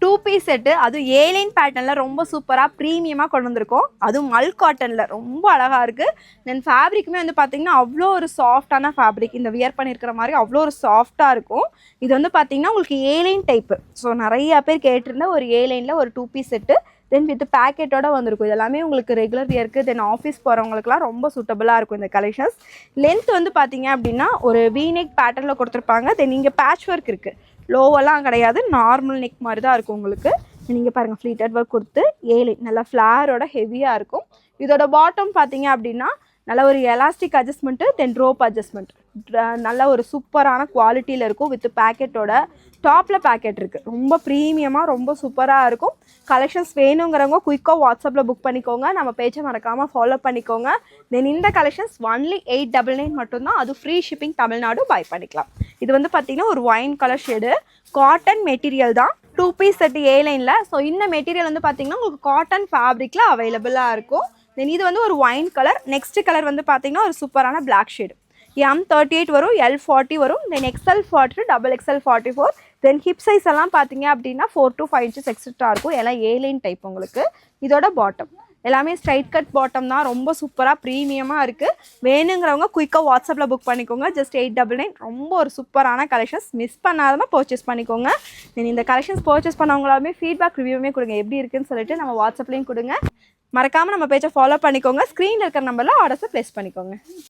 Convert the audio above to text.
Two piece set, அதுவும் airline பேட்டர்னில் ரொம்ப சூப்பராக ப்ரீமியமாக கொண்டு வந்திருக்கோம். அதுவும் மல் காட்டனில் ரொம்ப அழகாக இருக்குது. தென் ஃபேப்ரிக்குமே வந்து பார்த்திங்கன்னா அவ்வளோ ஒரு சாஃப்டான ஃபேப்ரிக், இந்த வியர் பண்ணியிருக்கிற மாதிரி அவ்வளோ ஒரு சாஃப்டாக இருக்கும். இது வந்து பார்த்திங்கன்னா உங்களுக்கு ஏலைன் டைப்பு. ஸோ நிறையா பேர் கேட்டிருந்த ஒரு ஏலைனில் ஒரு two piece set, then with பேக்கெட்டோட வந்திருக்கும். இது எல்லாமே உங்களுக்கு ரெகுலர் வியருக்கு, தென் ஆஃபீஸ் போகிறவங்களுக்குலாம் ரொம்ப சூட்டபுளாக இருக்கும் இந்த கலெக்ஷன்ஸ். லென்த் வந்து பார்த்திங்க அப்படின்னா ஒரு வீநெக் பேட்டர்னில் கொடுத்துருப்பாங்க. தென் இங்கே பேட்ச் ஒர்க் இருக்குது, லோவெல்லாம் கிடையாது, நார்மல் நெக் மாதிரி தான் இருக்கும் உங்களுக்கு. நீங்கள் பாருங்கள் ஃப்ளீட்டட் ஒர்க் கொடுத்து ஏலைன் நல்லா ஃப்ளாரோட ஹெவியாக இருக்கும். இதோட பாட்டம் பார்த்தீங்க அப்படின்னா நல்ல ஒரு எலாஸ்டிக் அட்ஜஸ்ட்மெண்ட்டு, தென் ரோப் அட்ஜஸ்ட்மெண்ட், நல்ல ஒரு சூப்பரான குவாலிட்டியில் இருக்கும். வித் பேக்கெட்டோட டாப்பில் பேக்கெட் இருக்குது. ரொம்ப ப்ரீமியமாக ரொம்ப சூப்பராக இருக்கும். கலெக்ஷன்ஸ் வேணுங்கிறவங்க குயிக்காக வாட்ஸ்அப்பில் புக் பண்ணிக்கோங்க. நம்ம பேஜை மறக்காமல் ஃபாலோ பண்ணிக்கோங்க. தென் இந்த கலெக்ஷன்ஸ் ஒன்லி 899 மட்டும்தான். அது ஃப்ரீ ஷிப்பிங் தமிழ்நாடு பை பண்ணிக்கலாம். இது வந்து பார்த்திங்கன்னா ஒரு wine colour shade, cotton material தான், டூ பீஸ் செட்டு ஏலைனில். ஸோ இந்த மெட்டீரியல் வந்து பார்த்திங்கன்னா உங்களுக்கு காட்டன் ஃபேப்ரிக்கில் அவைலபிளாக இருக்கும். தென் இது வந்து ஒரு ஒயின் கலர். நெக்ஸ்ட் கலர் வந்து பார்த்திங்கன்னா ஒரு சூப்பரான பிளாக் ஷேடு. M38 வரும், L40 வரும், தென் XL40, XXL 44. தென் ஹிப் சைஸ் எல்லாம் பார்த்தீங்க அப்படின்னா 4 to 5 inches எக்ஸ்ட்ரா இருக்கும். எல்லாம் ஏலைன் டைப் உங்களுக்கு. இதோட பாட்டம் எல்லாமே ஸ்ட்ரைட் கட் பாட்டம் தான், ரொம்ப சூப்பராக ப்ரீமியமாக இருக்குது. வேணுங்கிறவங்க குயிக்காக வாட்ஸ்அப்பில் புக் பண்ணிக்கோங்க. ஜஸ்ட் 899. ரொம்ப ஒரு சூப்பரான கலெக்ஷன்ஸ், மிஸ் பண்ணாதமாக பர்ச்சேஸ் பண்ணிக்கோங்க. தென் இந்த கலெக்ஷன்ஸ் பர்ச்சேஸ் பண்ணவங்களாமே ஃபீட்பேக் ரிவ்யூமே கொடுங்க, எப்படி இருக்குன்னு சொல்லிட்டு நம்ம வாட்ஸ்அப்லேயும் கொடுங்க. மறக்காமல் நம்ம பேஜை ஃபாலோ பண்ணிக்கோங்க. ஸ்க்ரீனில் இருக்கிற நம்பரில் ஆர்டர்ஸை ப்ளேஸ் பண்ணிக்கோங்க.